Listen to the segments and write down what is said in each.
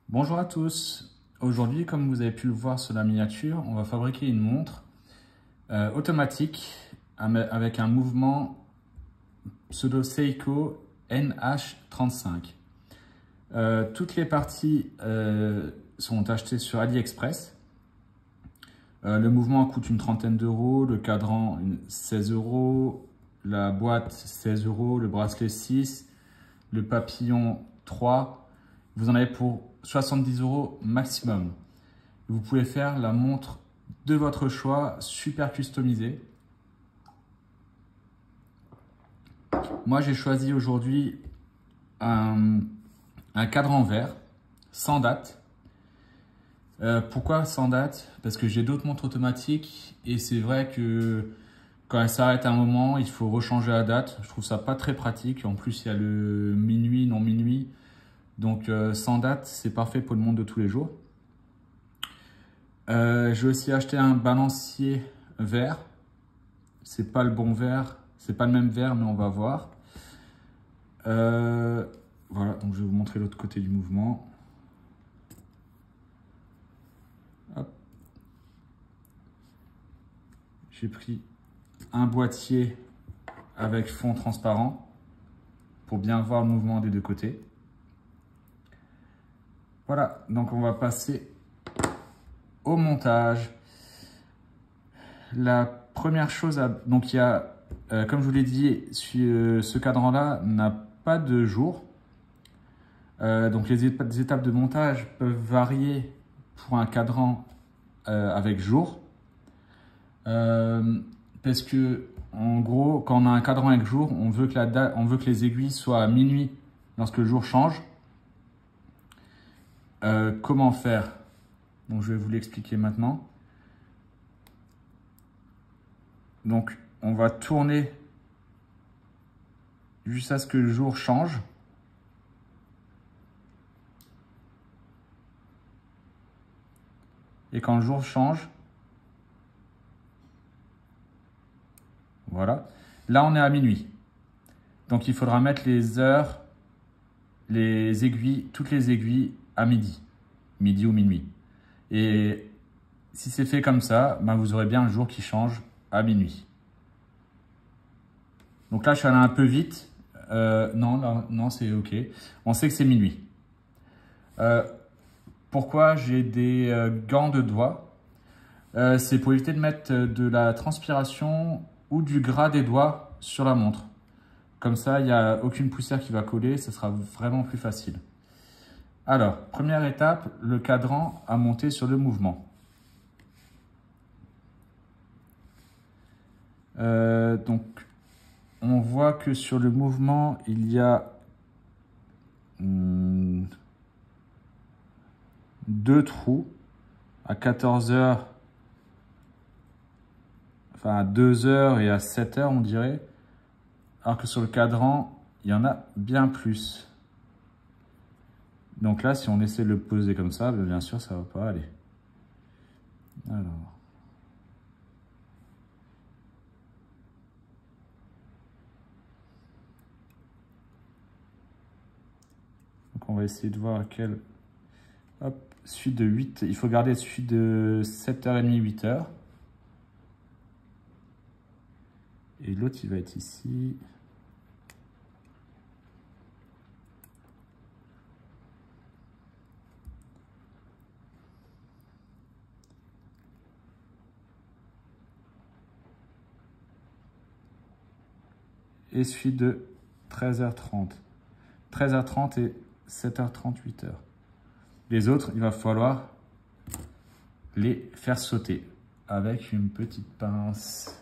Bonjour à tous. Aujourd'hui, comme vous avez pu le voir sur la miniature, on va fabriquer une montre automatique avec un mouvement pseudo Seiko NH35. Toutes les parties sont achetées sur AliExpress. Le mouvement coûte une trentaine d'euros, le cadran 16 euros, la boîte 16 euros, le bracelet 6, le papillon 3. Vous en avez pour 70 euros maximum. Vous pouvez faire la montre de votre choix, super customisée. Moi, j'ai choisi aujourd'hui un cadran vert, sans date. Pourquoi sans date? Parce que j'ai d'autres montres automatiques et c'est vrai que quand elle s'arrête un moment, il faut rechanger la date. Je trouve ça pas très pratique. En plus, il y a le minuit, non minuit. Donc sans date, c'est parfait pour le monde de tous les jours. J'ai aussi acheté un balancier vert. C'est pas le bon vert, c'est pas le même vert, mais on va voir. Voilà, donc je vais vous montrer l'autre côté du mouvement. J'ai pris un boîtier avec fond transparent pour bien voir le mouvement des deux côtés. Voilà, donc on va passer au montage. La première chose, donc il y a, comme je vous l'ai dit, ce cadran-là n'a pas de jour. Donc les étapes de montage peuvent varier pour un cadran avec jour. Parce que en gros, quand on a un cadran avec jour, on veut que les aiguilles soient à minuit lorsque le jour change. Comment faire? Donc je vais vous l'expliquer maintenant. Donc on va tourner jusqu'à ce que le jour change. Et quand le jour change, voilà, là on est à minuit. Donc il faudra mettre les heures, les aiguilles, toutes les aiguilles à midi ou minuit. Et si c'est fait comme ça, ben vous aurez bien un jour qui change à minuit. Donc là je suis allé un peu vite. Non, c'est ok. On sait que c'est minuit. Pourquoi j'ai des gants de doigts? C'est pour éviter de mettre de la transpiration ou du gras des doigts sur la montre. Comme ça, il n'y a aucune poussière qui va coller, ce sera vraiment plus facile. Alors, première étape, le cadran à monter sur le mouvement. Donc, on voit que sur le mouvement, il y a deux trous à 14 heures, enfin à 2 heures et à 7 heures, on dirait. Alors que sur le cadran, il y en a bien plus. Donc là, si on essaie de le poser comme ça, bien sûr, ça ne va pas aller. Alors. Donc on va essayer de voir quelle... Hop, suite de 8. Il faut garder suite de 7h30, 8h. Et l'autre, il va être ici. Et suite de 13h30. 13h30 et 7h30, 8h. Les autres, il va falloir les faire sauter avec une petite pince.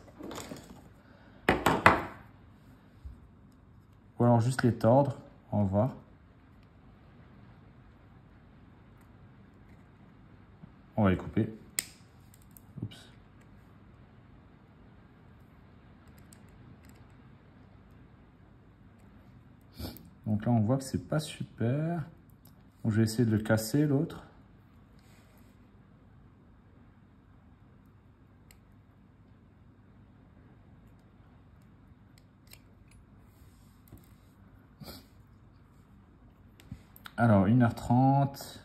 Ou alors juste les tordre, on va voir. On va les couper. Oups. Donc là, on voit que c'est pas super. Donc, je vais essayer de le casser, l'autre. Alors, 1h30.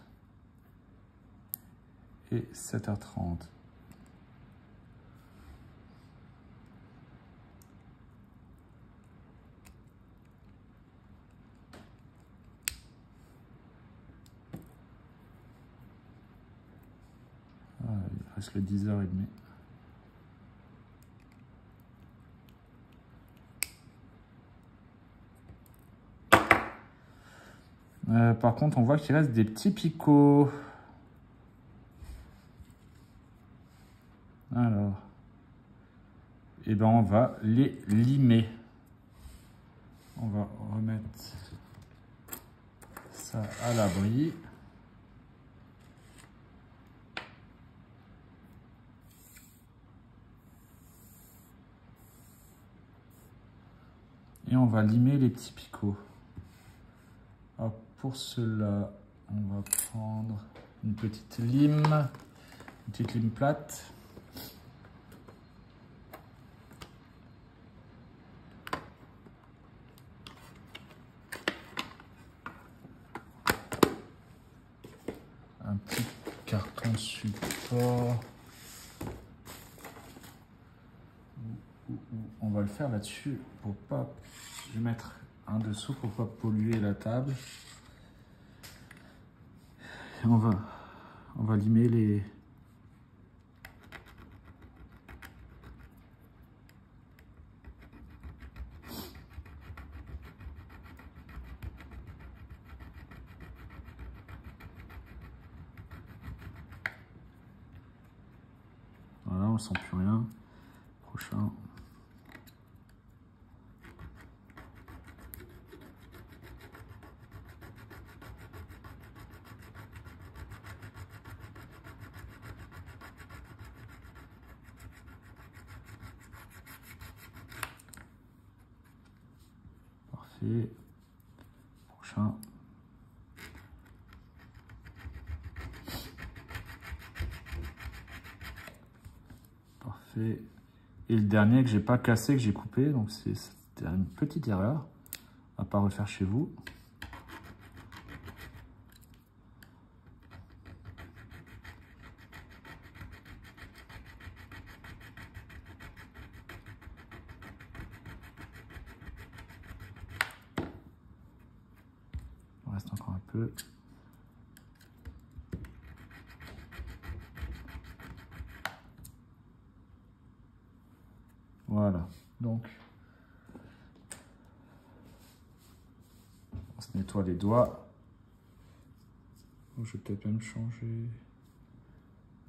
et 7h30. Ah, il reste le 10h30. Par contre, on voit qu'il reste des petits picots. Alors, et ben on va les limer. On va remettre ça à l'abri. Et on va limer les petits picots. Alors pour cela, on va prendre une petite lime plate. Un petit carton support. On va le faire là-dessus pour pas... Je vais mettre un dessous pour pas polluer la table. Et on va limer les... Voilà, on sent plus rien. Prochain. Parfait. Prochain. Parfait. Et le dernier que j'ai pas cassé, que j'ai coupé, donc c'était une petite erreur. À pas refaire chez vous. Il reste encore un peu. Voilà, donc on se nettoie les doigts. Je vais peut-être même changer.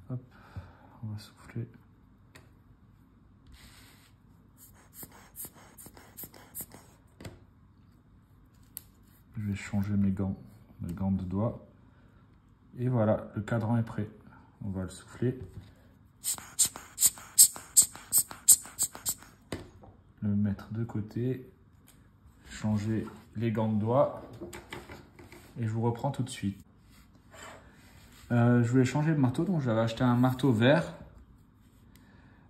Hop, on va souffler. Je vais changer mes gants de doigts. Et voilà, le cadran est prêt. On va le souffler. Le mettre de côté. Changer les gants de doigts. Et je vous reprends tout de suite. Je voulais changer le marteau, donc j'avais acheté un marteau vert.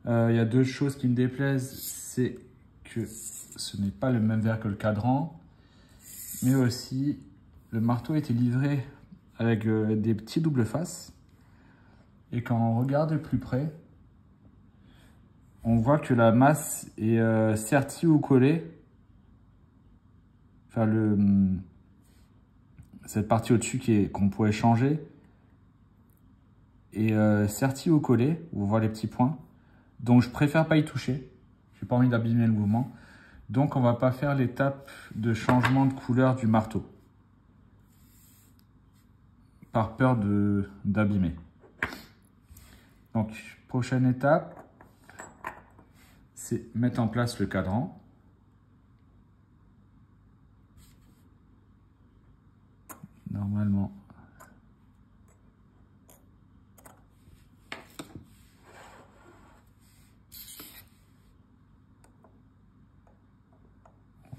Il y a deux choses qui me déplaisent, c'est que ce n'est pas le même verre que le cadran, mais aussi le marteau était livré avec des petits double faces. Et quand on regarde de plus près, on voit que la masse est sertie ou collée. Enfin, cette partie au-dessus qu'on pourrait changer est sertie ou collée. On voit les petits points. Donc, je préfère pas y toucher. J'ai pas envie d'abîmer le mouvement. Donc, on va pas faire l'étape de changement de couleur du marteau. Par peur d'abîmer. Donc, prochaine étape, c'est mettre en place le cadran. Normalement,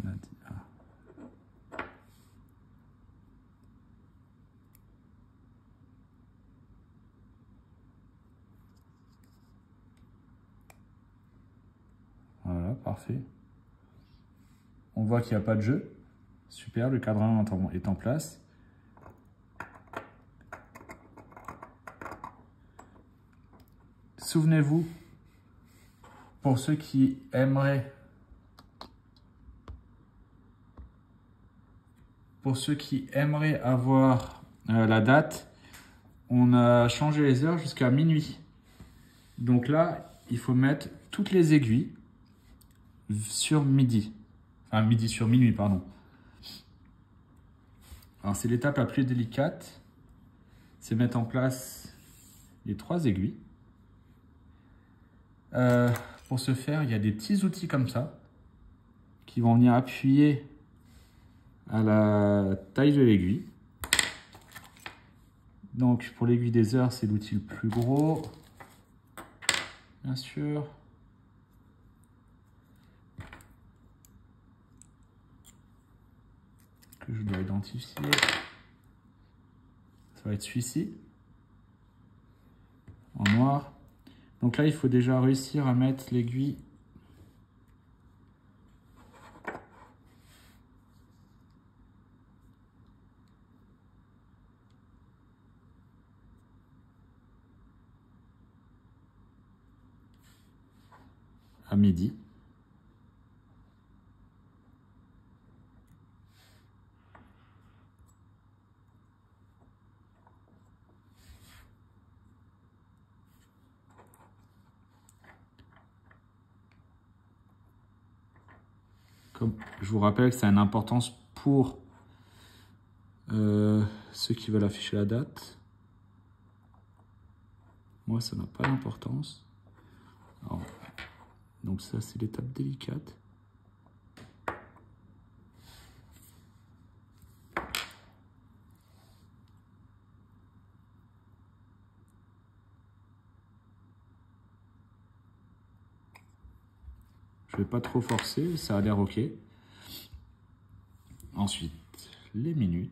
on a dit Voilà, parfait. On voit qu'il n'y a pas de jeu. Super, le cadran est en place. souvenez-vous, pour ceux qui aimeraient avoir la date, on a changé les heures jusqu'à minuit. Donc là, il faut mettre toutes les aiguilles sur midi. Enfin, midi sur minuit, pardon. Alors, c'est l'étape la plus délicate. C'est mettre en place les 3 aiguilles. Pour ce faire, il y a des petits outils comme ça qui vont venir appuyer à la taille de l'aiguille. Donc, pour l'aiguille des heures, c'est l'outil le plus gros, bien sûr. Que je dois identifier. Ça va être celui-ci, en noir. Donc là, il faut déjà réussir à mettre l'aiguille à midi. Comme je vous rappelle que ça a une importance pour ceux qui veulent afficher la date. Moi, ça n'a pas d'importance. Donc ça, c'est l'étape délicate. Je ne vais pas trop forcer, ça a l'air OK. Ensuite, les minutes.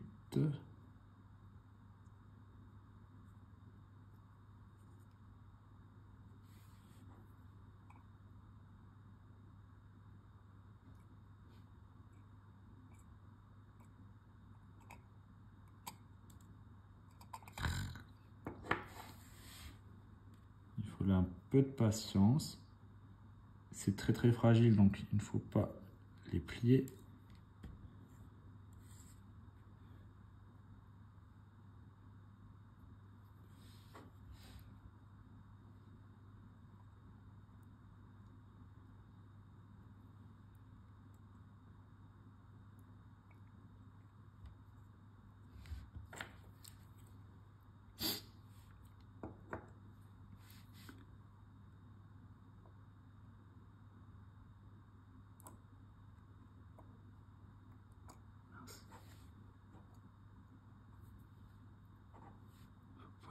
Il faut là un peu de patience. C'est très très fragile, donc il ne faut pas les plier.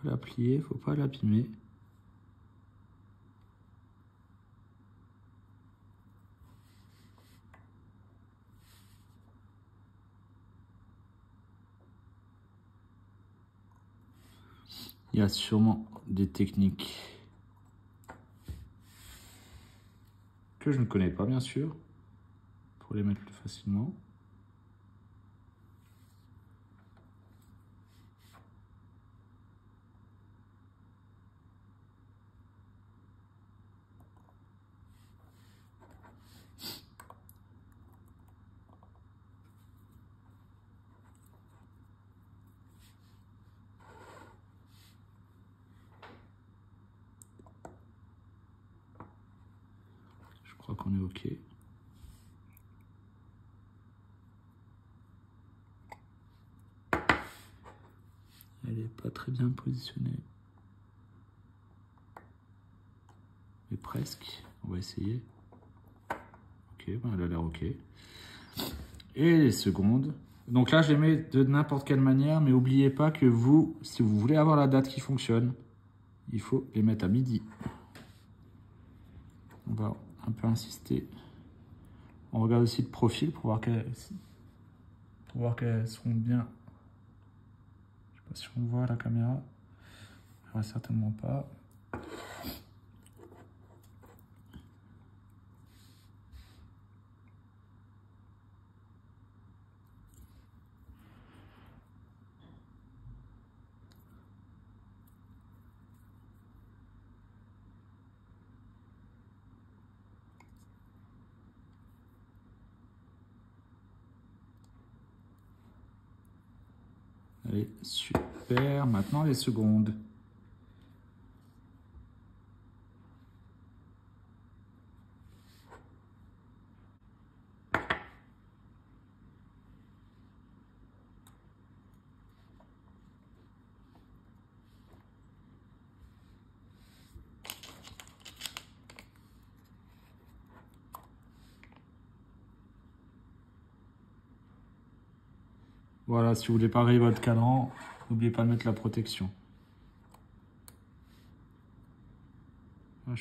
Faut la plier, faut pas l'abîmer. Il y a sûrement des techniques que je ne connais pas, bien sûr, pour les mettre plus facilement. Je crois qu'on est OK. Elle n'est pas très bien positionnée. Mais presque. On va essayer. OK, ben elle a l'air OK. Et les secondes. Donc là, je les mets de n'importe quelle manière, mais n'oubliez pas que vous, si vous voulez avoir la date qui fonctionne, il faut les mettre à midi. On va un peu insister. On regarde aussi le profil pour voir qu'elles sont bien. Je sais pas si on voit la caméra. Certainement pas. Allez, super. Maintenant les secondes. Voilà, si vous voulez pas rayer votre cadran, n'oubliez pas de mettre la protection. Ah,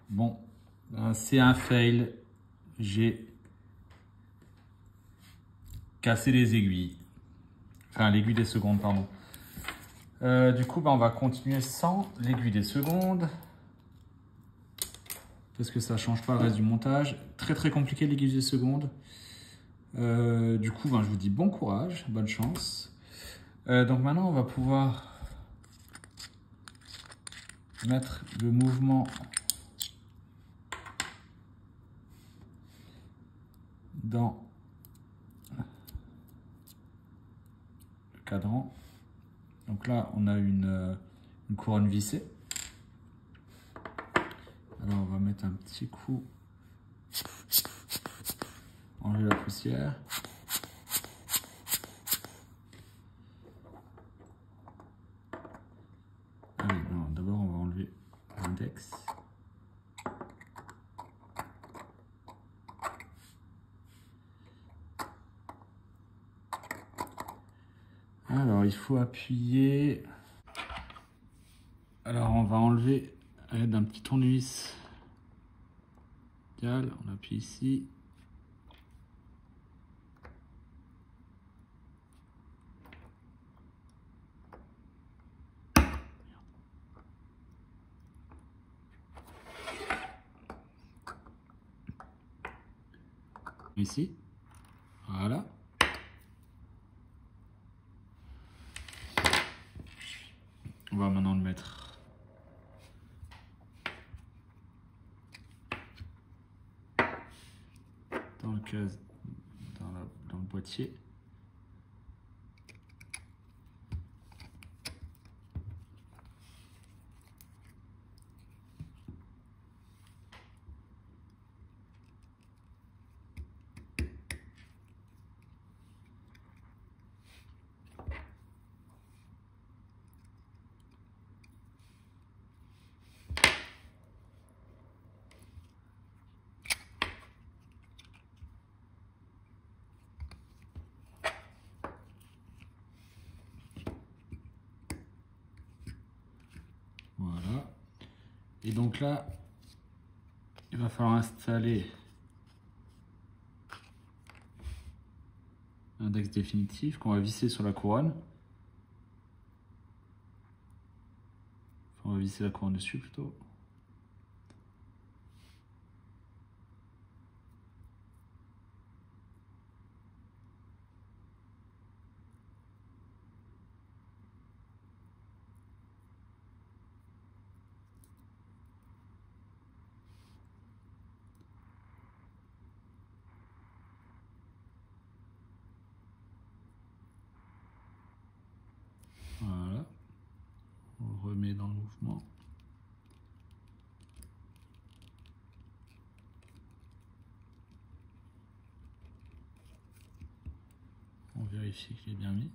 Bon, c'est un fail. J'ai cassé les aiguilles. Enfin, l'aiguille des secondes, pardon. Du coup, on va continuer sans l'aiguille des secondes. Parce que ça ne change pas le reste du montage. Très très compliqué l'aiguille des secondes. Du coup, je vous dis bon courage, bonne chance. Donc maintenant, on va pouvoir mettre le mouvement dans le cadran. Donc là, on a une couronne vissée. Alors, on va mettre un petit coup, enlever la poussière. Allez, non, d'abord, on va enlever l'index. Alors, il faut appuyer. Alors, on va enlever à l'aide d'un petit tournevis. On appuie ici. Ici. Voilà. On va maintenant le mettre dans le case, dans le boîtier. Voilà. Et donc là, il va falloir installer l'index définitif qu'on va visser sur la couronne. Enfin, on va visser la couronne dessus plutôt. Voilà. On le remet dans le mouvement. On vérifie qu'il est bien mis.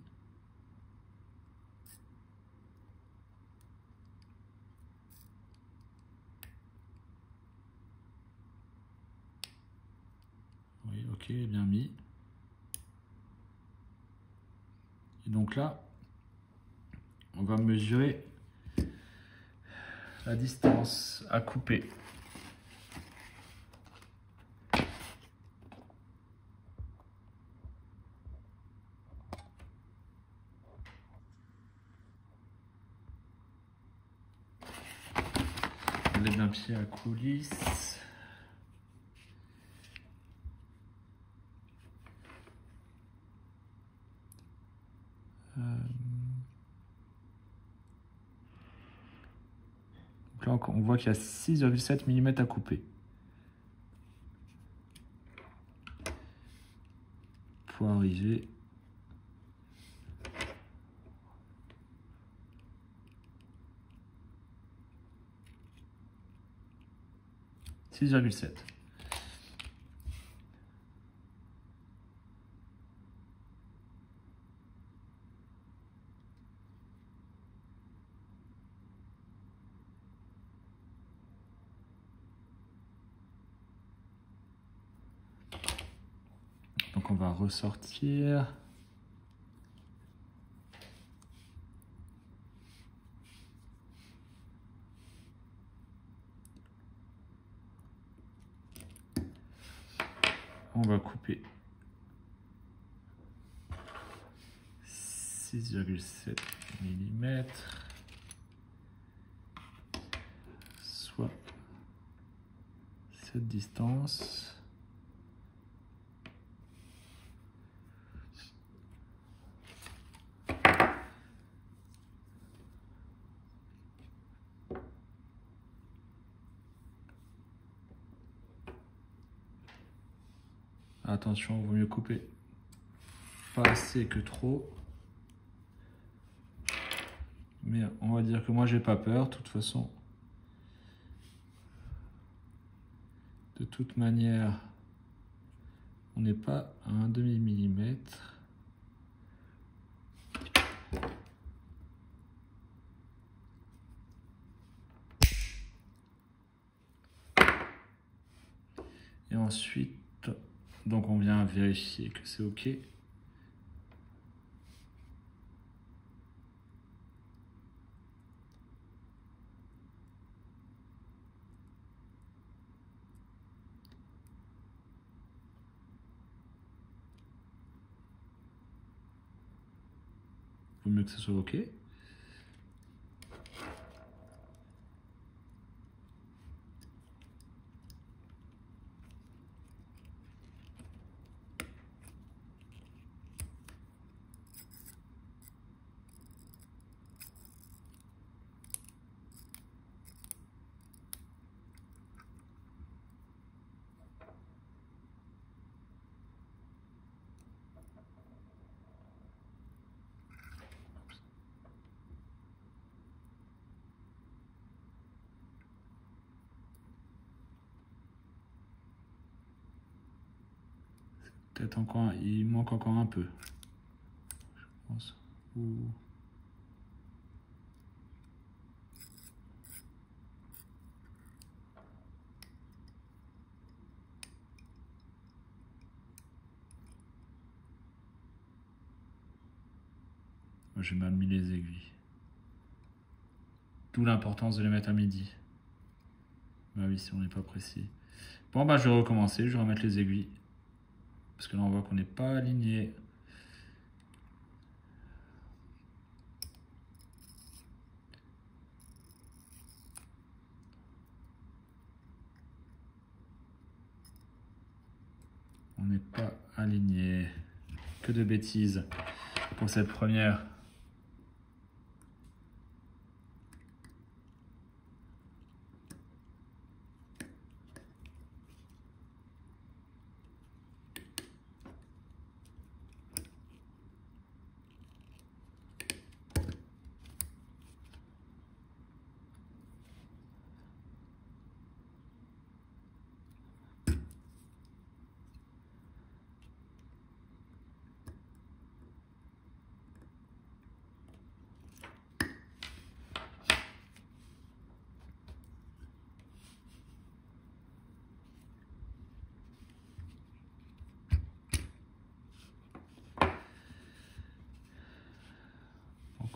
Oui, ok, bien mis. Et donc là, on va mesurer la distance à couper. Les d'un pied à coulisses. Donc là, on voit qu'il y a 6,7 mm à couper. Pour arriver « 6,7 ». Donc on va ressortir. On va couper 6,7 mm, soit cette distance. Attention, il vaut mieux couper pas assez que trop. Mais on va dire que moi j'ai pas peur, de toute façon. De toute manière, on n'est pas à un demi-millimètre. Et ensuite, donc on vient vérifier que c'est OK. Vaut mieux que ce soit OK. Peut-être encore, il manque encore un peu, je pense. J'ai mal mis les aiguilles. D'où l'importance de les mettre à midi. Bah oui, si on n'est pas précis. Bon, bah je vais recommencer, je vais remettre les aiguilles. Parce que là, on voit qu'on n'est pas aligné. On n'est pas aligné. Que de bêtises pour cette première.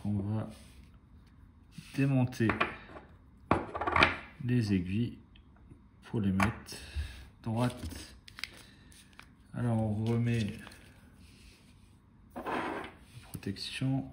On va démonter les aiguilles pour les mettre droite. Alors on remet la protection.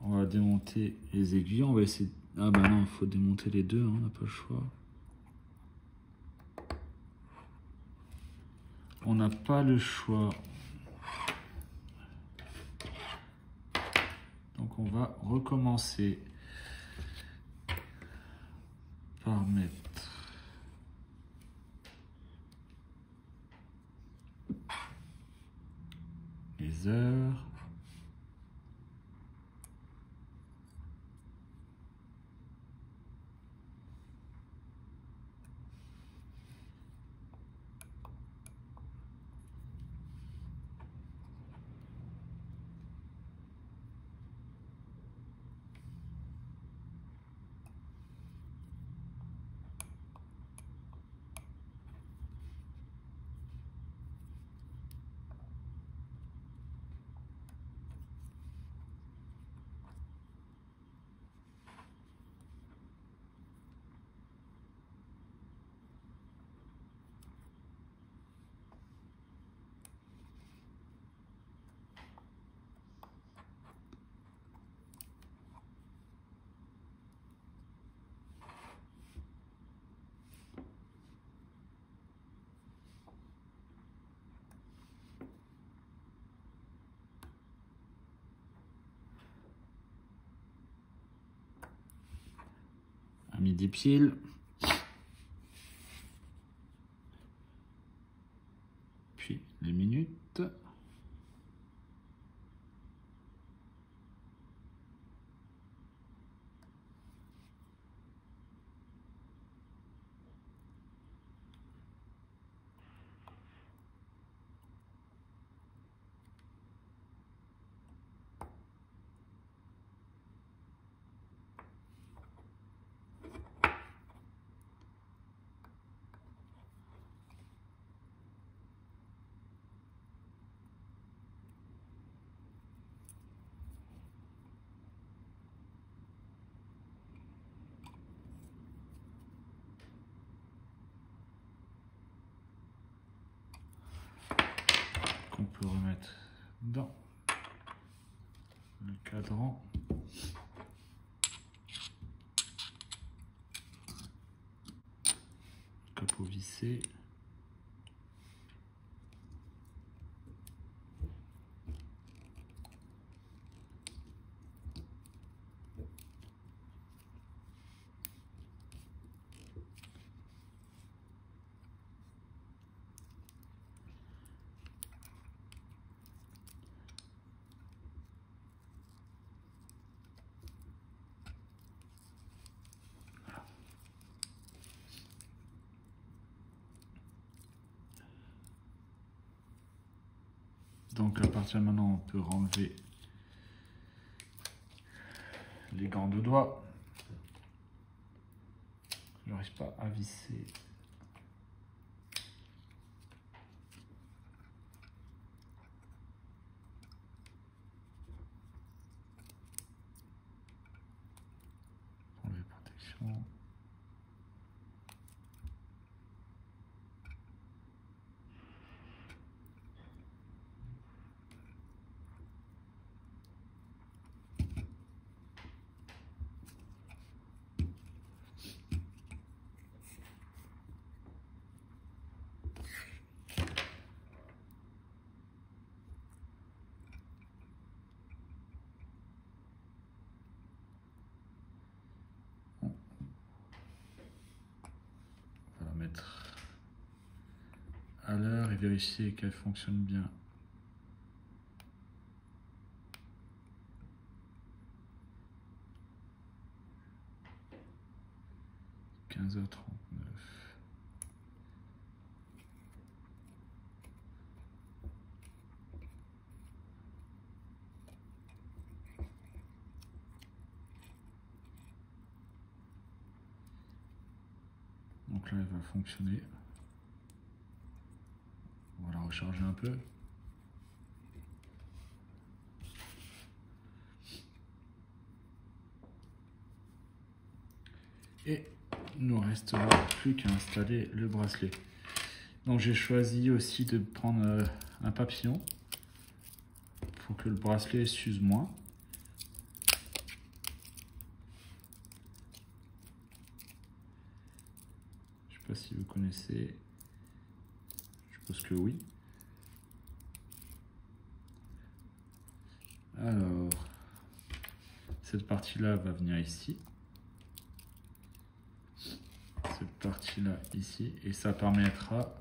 On va démonter les aiguilles, on va essayer... Ah bah non, il faut démonter les deux, hein, on n'a pas le choix. On n'a pas le choix. Donc on va recommencer par mettre les heures. À midi pile. Puis les minutes. Qu'on peut remettre dans le cadran. Capot vissé. Donc à partir de maintenant, on peut enlever les gants de doigts. Je n'arrive pas à visser. Enlever protection. Mettre à l'heure et vérifier qu'elle fonctionne bien. – 15h39. Donc là, il va fonctionner. On va la recharger un peu. Et il nous restera plus qu'à installer le bracelet. Donc j'ai choisi aussi de prendre un papillon pour que le bracelet s'use moins. Je ne sais pas si vous connaissez. Je pense que oui. Alors, cette partie-là va venir ici. Cette partie-là ici. Et ça permettra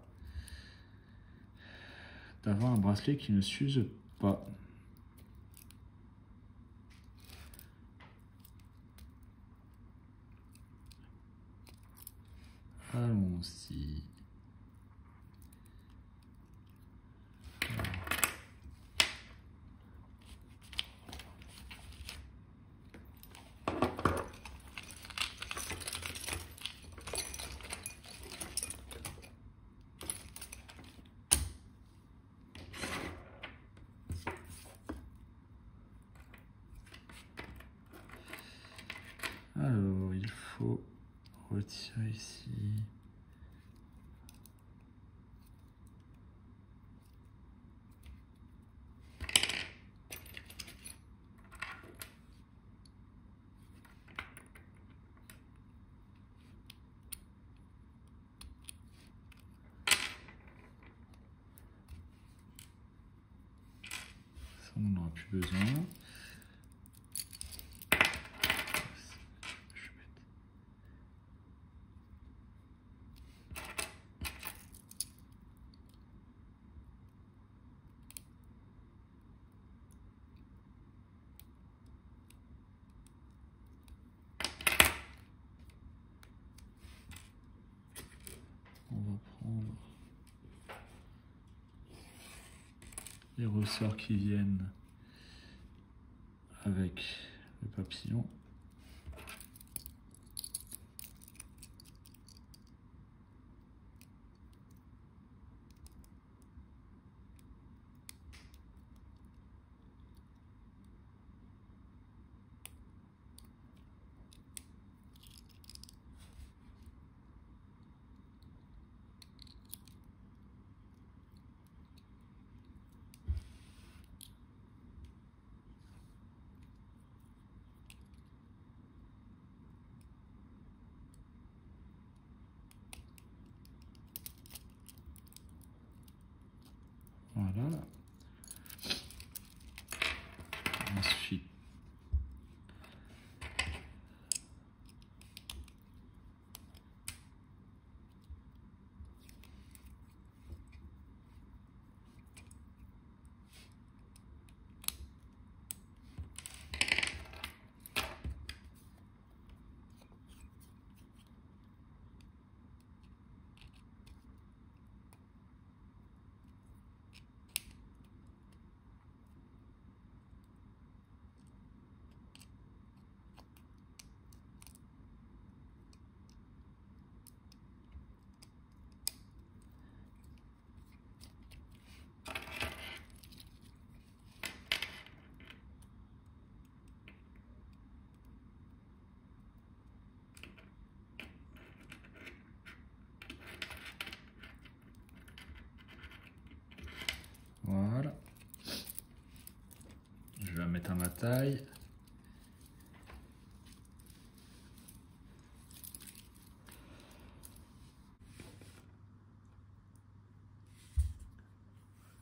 d'avoir un bracelet qui ne s'use pas. Allons-y. Alors, il faut retirer ici. Ça, on n'en aura plus besoin. On va prendre les ressorts qui viennent avec le papillon. Voilà. Ensuite, voilà. Je vais la mettre à ma taille.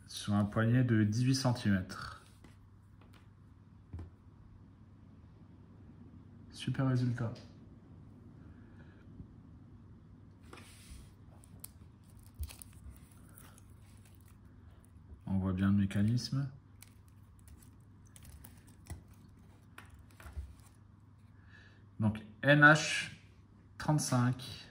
Sur un poignet de 18 cm. Super résultat. On voit bien le mécanisme. Donc NH35.